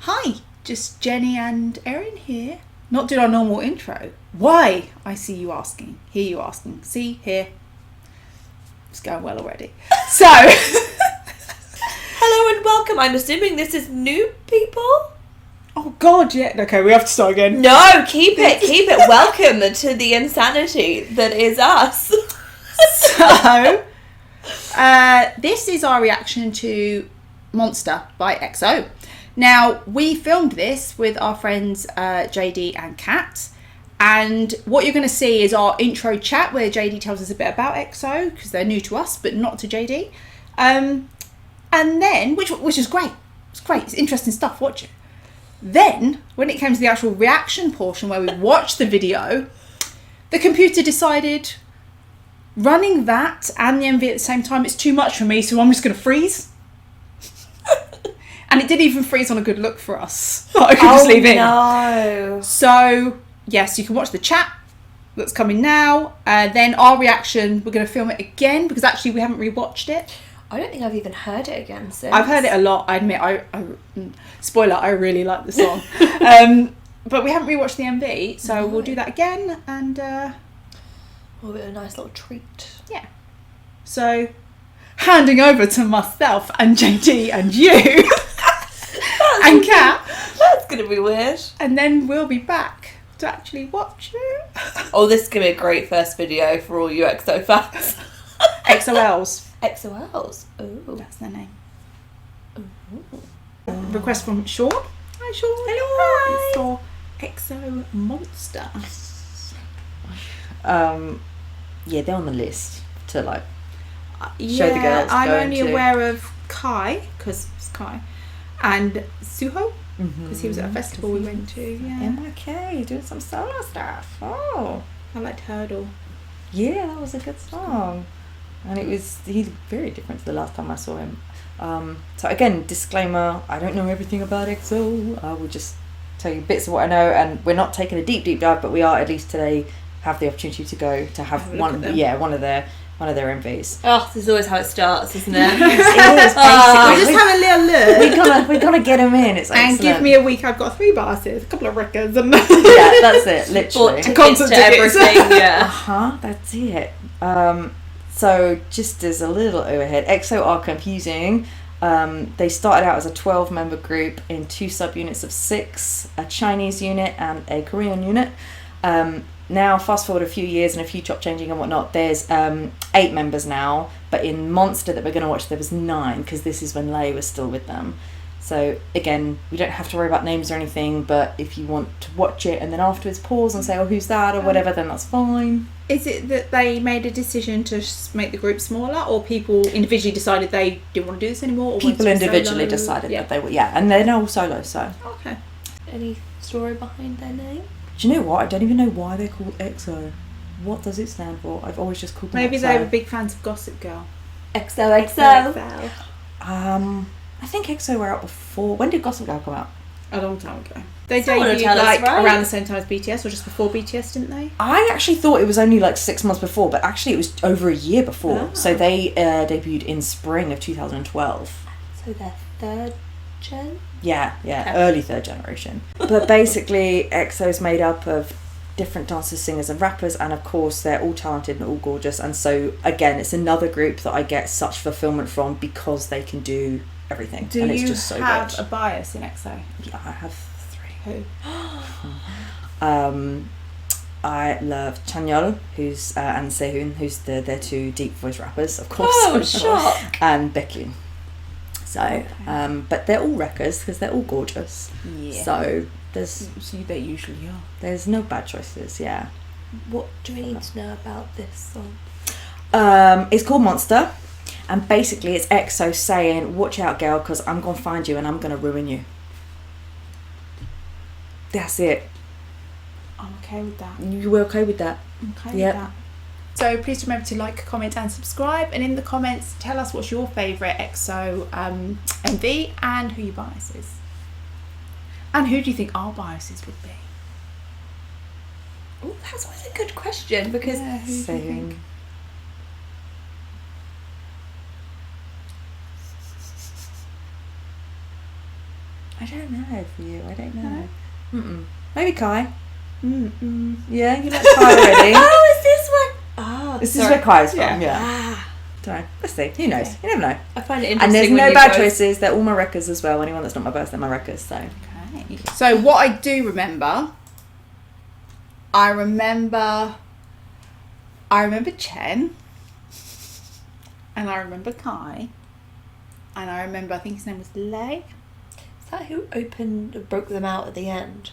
Hi, just Jenny and Erin here. Not doing our normal intro. Why? I see you asking. Hear you asking. See, here. It's going well already. So, hello and welcome. I'm assuming this is new people? Oh God, yeah. Okay, we have to start again. No, keep it. Welcome to the insanity that is us. So, this is our reaction to Monster by EXO. Now, we filmed this with our friends JD and Kat, and what you're going to see is our intro chat where JD tells us a bit about EXO because they're new to us but not to JD, and then which is great. It's great. It's interesting stuff. Watch it. Then, when it came to the actual reaction portion where we watched the video, the computer decided running that and the MV at the same time, it's too much for me, so I'm just going to freeze. And it didn't even freeze on a good look for us. I could just leave in. No. So, yes, you can watch the chat that's coming now. Then our reaction, we're going to film it again because actually we haven't rewatched it. I don't think I've even heard it again since. I've heard it a lot. I admit, spoiler, I really like the song. But we haven't rewatched the MV, so we'll do that again. And it'll be a nice little treat. Yeah. So, handing over to myself and JD and you. And Kat. That's going to be weird. And then we'll be back to actually watch it. Oh, this is going to be a great first video for all you EXO fans. XOLs. XOLs. Ooh. That's their name. Ooh. Request from Sean. Hi, Sean. Hello. It's for EXO Monster. Yeah, they're on the list to Yeah, show the girls. I'm going only to. aware of Kai, because it's Kai, and Suho, because he was at a festival we went to. Yeah. MIK doing some solo stuff. Oh, I liked Hurdle. yeah, that was a good song, and he's very different to the last time I saw him. So again, disclaimer: I don't know everything about EXO. I will just tell you bits of what I know, and we're not taking a deep dive, but we are at least today have the opportunity to go to have one of their MVs. Oh, this is always how it starts, isn't it? It is, We just have a little look. We're gonna get them in. It's and excellent. give me a week. I've got 3 buses, a couple of records, and Yeah, that's it. Literally. Bought concert tickets to tickets. everything, yeah. That's it. So just as a little overhead, EXO are confusing. They started out as a 12-member group in 2 subunits of 6, a Chinese unit and a Korean unit. Now, fast forward a few years and a few chop changing and whatnot, there's 8 members now, but in Monster that we're going to watch there was 9, because this is when Lei was still with them. So again, we don't have to worry about names or anything, but if you want to watch it and then afterwards pause and say, oh, who's that or whatever, then that's fine. Is it that they made a decision to make the group smaller, or people individually decided they didn't want to do this anymore? Or People wanted to be individually solo? decided that they were, and they're now all solo, so. Okay. Any story behind their name? Do you know what? I don't even know why they're called EXO. What does it stand for? I've always just called them Maybe EXO. they were big fans of Gossip Girl. XOXO. I think EXO were out before. When did Gossip Girl come out? A long time ago. They Someone will debuted tell us, right? around the same time as BTS, or just before BTS, didn't they? I actually thought it was only 6 months before, but actually it was over a year before. Oh. So they debuted in spring of 2012. So they're 3rd gen? Yeah, Okay. early 3rd generation. But basically, EXO's made up of different dancers, singers and rappers, and of course they're all talented and all gorgeous, and so again it's another group that I get such fulfillment from because they can do everything. Do and you it's just so have good. a bias in EXO? Yeah, I have 3. Who? I love Chanyeol, who's and Sehun, who's their 2 deep voice rappers, of course. Oh, shock. And Baekhyun. So, Okay. but they're all wreckers because they're all gorgeous. Yeah. So They usually are. there's no bad choices. Yeah. What do we need to know about this song? It's called Monster, and basically it's EXO saying, "Watch out, girl, because I'm gonna find you and I'm gonna ruin you." That's it. I'm okay with that. You were okay with that? I'm okay Yep. with that. So please remember to like, comment and subscribe, and in the comments tell us what's your favourite EXO MV and who your bias is. And who do you think our biases would be? Oh, that's always a good question because Yeah, who do you Same. think? I don't know for you. I don't know. Mm-mm. Maybe Kai. Mm-mm. Yeah, you like Kai already. Oh, is this where? Oh, This is where Kai's from. Yeah. Yeah. Ah, Don't know. Let's see. Who knows? Okay. You never know. I find it interesting. And there's when no you bad both- choices. They're all my records as well. Anyone that's not my birth, they're my records. So. Okay. So what I do remember, I remember Chen, and I remember Kai, and I remember, I think his name was Lei. Is that who broke them out at the end?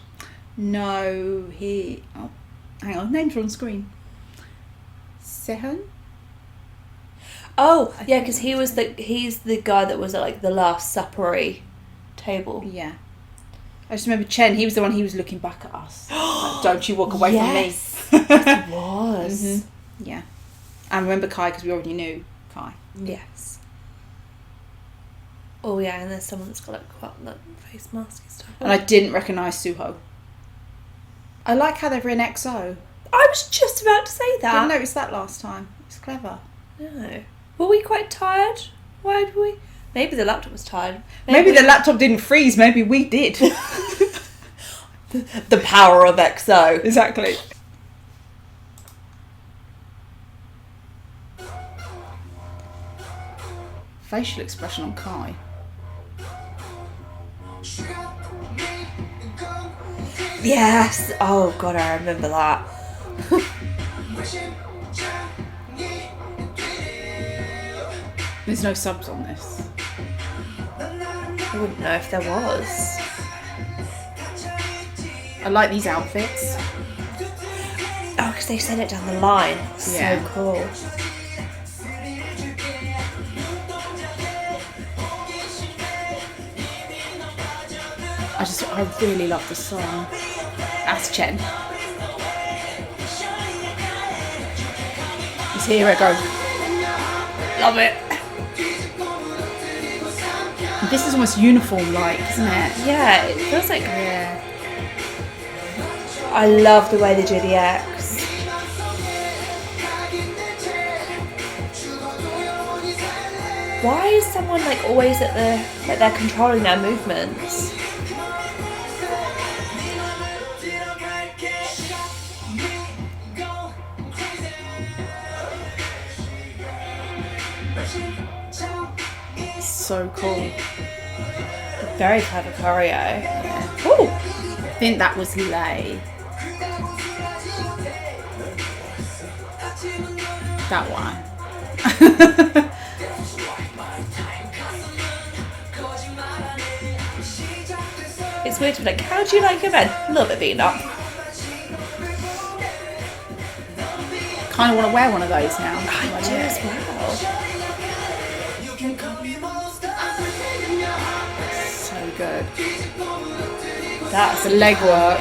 No, hang on, names are on screen. Sehun? Oh, yeah, because he's the guy that was at like the last suppery table. Yeah. I just remember Chen, he was the one, he was looking back at us. Like, don't you walk away Yes. from me. It was. Mhm. Yeah. I remember Kai because we already knew Kai. Yes. Oh yeah, and there's someone that's got like quite that face mask and stuff. And I didn't recognise Suho. I like how they're in EXO. I was just about to say I that. didn't notice that last time. It's clever. No. Were we quite tired? Why did we? Maybe the laptop was tired. Maybe the laptop didn't freeze, maybe we did. the power of EXO. Exactly. Facial expression on Kai. Yes. Oh god, I remember that. There's no subs on this. I wouldn't know if there was. I like these outfits. Oh, because they said it down the line. Yeah. So cool. I really love the song. That's Chen. It's Here I Go. Love it. This is almost uniform-like, isn't it? Yeah, it feels like. Yeah. I love the way they do the X. Why is someone like always at the like they're controlling their movements? So cool. Very clever choreo. Ooh. I think that was Lei. That one. It's weird to be like, how do you like your men? A little bit beaten up. Kind of want to wear one of those now. I do as well. So good. That's The leg work.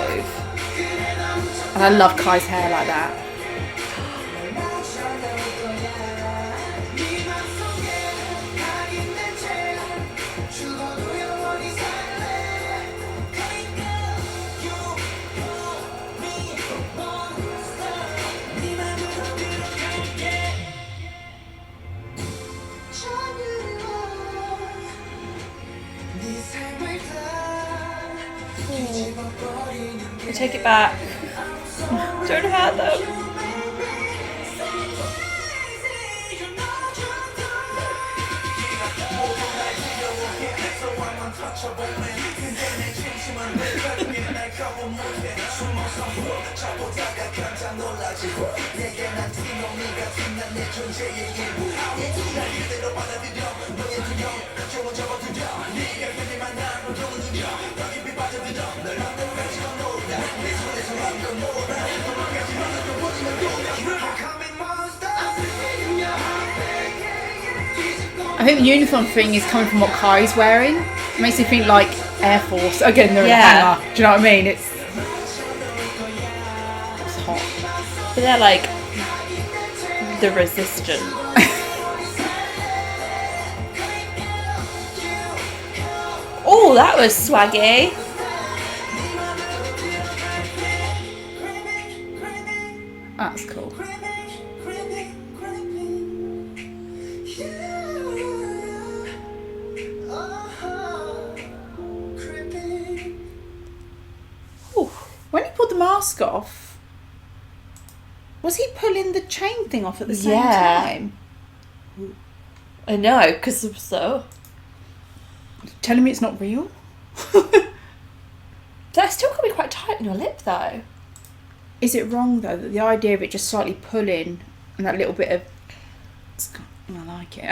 And I love Kai's hair like that. I take it back. Don't hurt them. I think the uniform thing is coming from what Kai's wearing. It makes me think like Air Force. Again, they're in a Yeah. hangar. Do you know what I mean? It's hot. But they're like the resistant. Oh, that was swaggy. That's cool. mask off, was he pulling the chain thing off at the same Yeah. time? I know, because so. Telling me it's not real? That's still going to be quite tight on your lip, though. Is it wrong though that the idea of it just slightly pulling and that little bit of, I like it.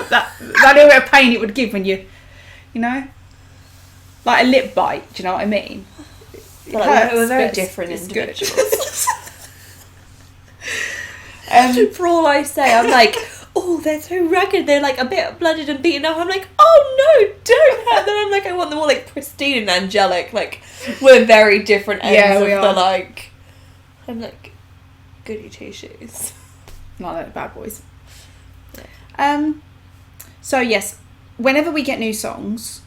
that little bit of pain it would give when you know, like a lip bite. Do you know what I mean? It Like, we're hurts, very but different it's good. individuals. For Um, all I say, I'm like, oh, they're so ragged. They're like a bit blooded and beaten up. I'm like, oh no, don't hurt them. I'm like, I want them all like pristine and angelic. Like, we're very different ends Yeah, of we the are. like. I'm like, goody two shoes. not like the bad boys. So yes, whenever we get new songs,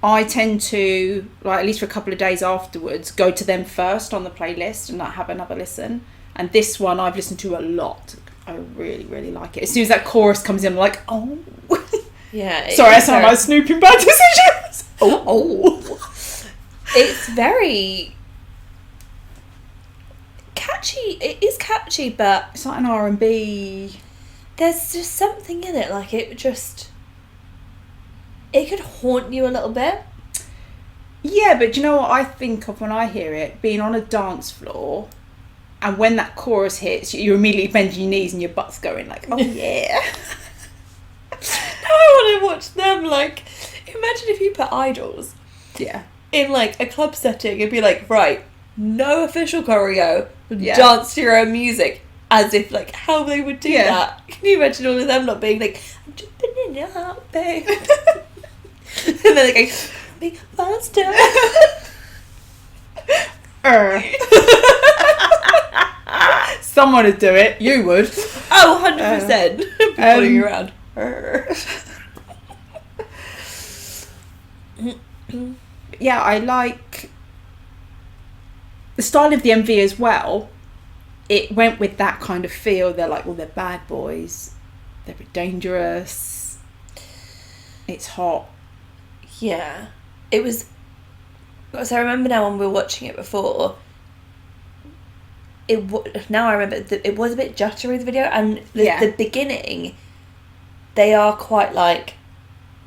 I tend to, like, at least for a couple of days afterwards, go to them first on the playlist and like have another listen. And this one I've listened to a lot. I really, really like it. As soon as that chorus comes in, I'm like, oh. Yeah. Sorry, I sound like snooping bad decisions. Oh. It's very catchy. It is catchy, but It's like an R&B. there's just something in it. Like, it could haunt you a little bit. Yeah, but do you know what I think of when I hear it? Being on a dance floor, and when that chorus hits, you immediately bend your knees and your butt's going like, oh yeah. Now I want to watch them. Like, imagine if you put Idols Yeah. in like a club setting and be like, right, no official choreo, Yeah. dance to your own music, as if like how they would do Yeah. that. Can you imagine all of them not being like, I'm jumping in your heart, babe, and then they go, big monster. Someone would do it. You would. Oh, 100%. Following you around. Yeah, I like the style of the MV as well. It went with that kind of feel. They're like, well, they're bad boys. They're dangerous. It's hot. Yeah. It was. So I remember now when we were watching it before. Now I remember that it was a bit juddery, the video, and the beginning, they are quite like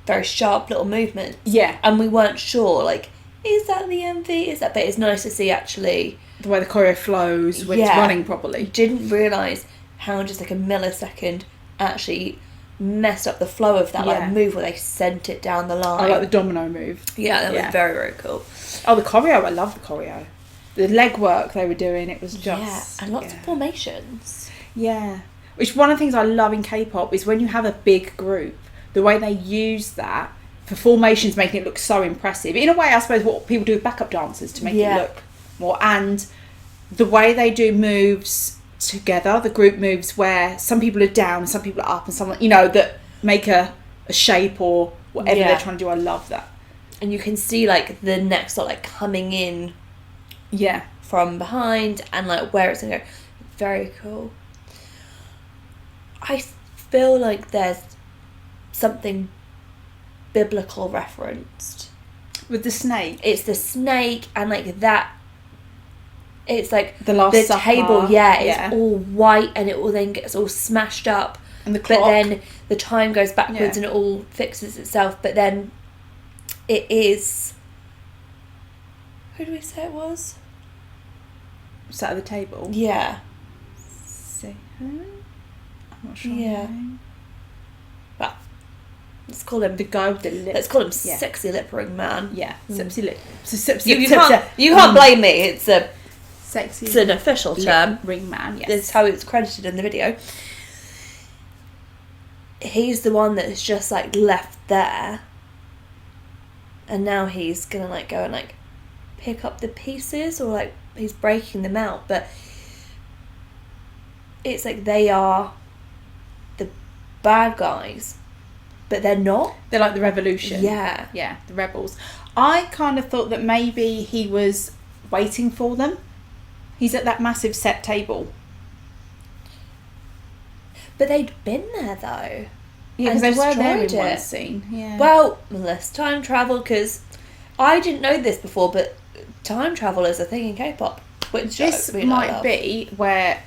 very sharp little movements. Yeah. And we weren't sure, like, is that the MV? Is that? But it's nice to see actually. The way the choreo flows when it's running properly. Didn't realise how just like a millisecond actually messed up the flow of that like move where they sent it down the line. I like the domino move. Yeah, that was very, very cool. Oh, the choreo. I love the choreo. The leg work they were doing, it was just... and lots of formations. Yeah. Which one of the things I love in K-pop is when you have a big group, the way they use that for formations, making it look so impressive. In a way, I suppose, what people do with backup dancers to make it look more... And the way they do moves together, the group moves where some people are down, some people are up, and someone, you know, that make a shape or whatever they're trying to do. I love that. And you can see, like, the neck sort of, like, coming in... Yeah. From behind and like where it's gonna go. Very cool. I feel like there's something biblical referenced. With the snake. It's the snake and like that. It's like the Supper. table, it's all white and it all then gets all smashed up. And the clock. But then the time goes backwards and it all fixes itself. But then it is... Who do we say it was? Sat at the table. Yeah. Say who? I'm not sure. Yeah. Well, let's call him the guy with the lip. Let's call him Sexy Lip Ring Man. Yeah. Sexy lip. You can't blame me. It's a sexy. It's an official term. Ring Man. Yes. This is how it's credited in the video. He's the one that's just like left there, and now he's gonna like go and like pick up the pieces, or like he's breaking them out, but it's like they are the bad guys, but they're not. They're like the revolution. Yeah. Yeah, the rebels. I kind of thought that maybe he was waiting for them. He's at that massive set table. But they'd been there though. Yeah, because they were there in destroyed one it. scene. Yeah. Well, let's time travel, because I didn't know this before, but time travel is a thing in K-pop, which This I really might love. be where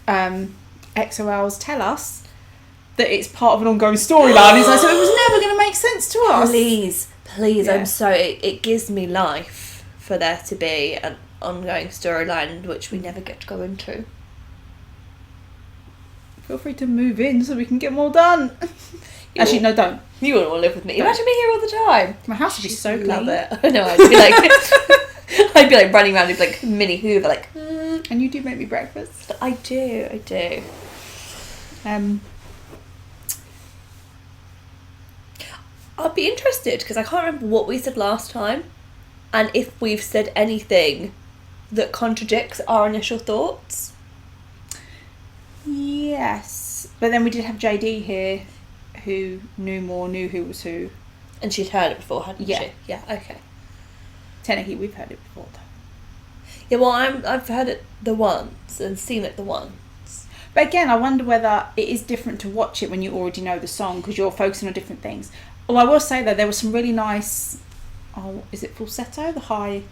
EXO-Ls tell us that it's part of an ongoing storyline. It's like, so it was never going to make sense to us. Please, Yeah. I'm so it gives me life for there to be an ongoing storyline which we never get to go into. Feel free to move in so we can get more done. Actually, no, don't. You wouldn't want to live with me. Don't. Imagine me here all the time. My house would be so clean. Love it. I know. I'd be like, I'd be like running around with like mini Hoover, like. And you do make me breakfast. I do. I'd be interested because I can't remember what we said last time, and if we've said anything that contradicts our initial thoughts. Yes, but then we did have JD here, who knew who was who. And she'd heard it before, hadn't Yeah. she? Yeah. Okay. Technically, we've heard it before, though. Yeah. Well, I've heard it the once and seen it the once. But again, I wonder whether it is different to watch it when you already know the song because you're focusing on different things. Oh, I will say though, there was some really nice. Oh, is it falsetto? The high.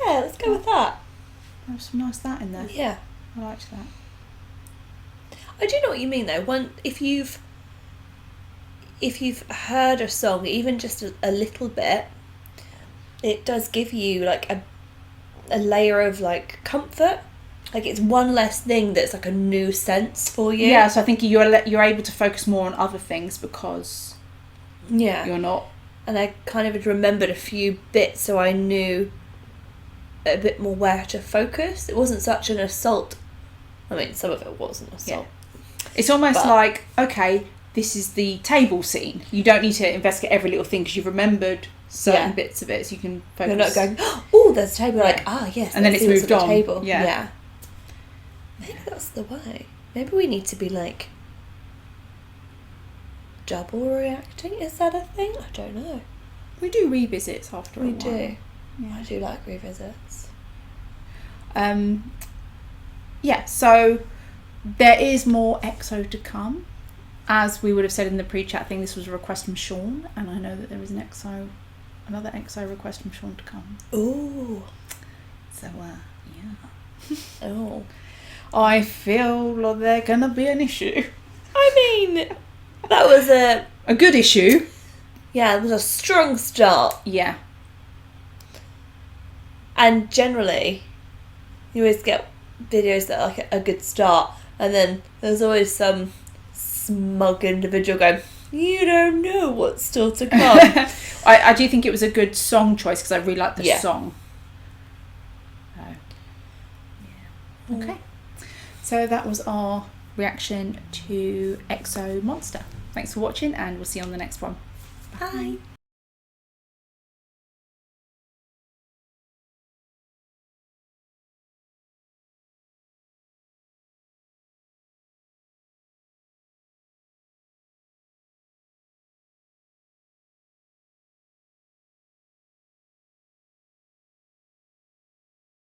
Yeah. Let's go with that. There was some nice that in there. Yeah. I liked that. I do know what you mean though. If you've heard a song even just a little bit, it does give you like a layer of like comfort. Like it's one less thing that's like a new sense for you. Yeah, so I think you're able to focus more on other things because you're not. And I kind of had remembered a few bits, so I knew a bit more where to focus. It wasn't such an assault. I mean, some of it was an assault. Yeah. It's almost like, okay, this is the table scene. You don't need to investigate every little thing because you've remembered certain bits of it, so you can focus. You're not going, oh, there's a table. Yeah. Like, yes. And then let's it's see what's moved at the on. Table. Yeah. Maybe that's the way. Maybe we need to be like double reacting. Is that a thing? I don't know. We do revisits after a while. We do. Yeah. I do like revisits. Yeah, so there is more EXO to come. As we would have said in the pre-chat thing, this was a request from Sean, and I know that there is another EXO request from Sean to come. Ooh. So, yeah. Oh. I feel they're gonna be an issue. I mean, that was a good issue. Yeah, it was a strong start. Yeah. And generally, you always get videos that are like a good start, and then there's always some smug individual going, you don't know what's still to come. I do think it was a good song choice because I really like the song. Okay. So that was our reaction to EXO Monster. Thanks for watching, and we'll see you on the next one. Bye.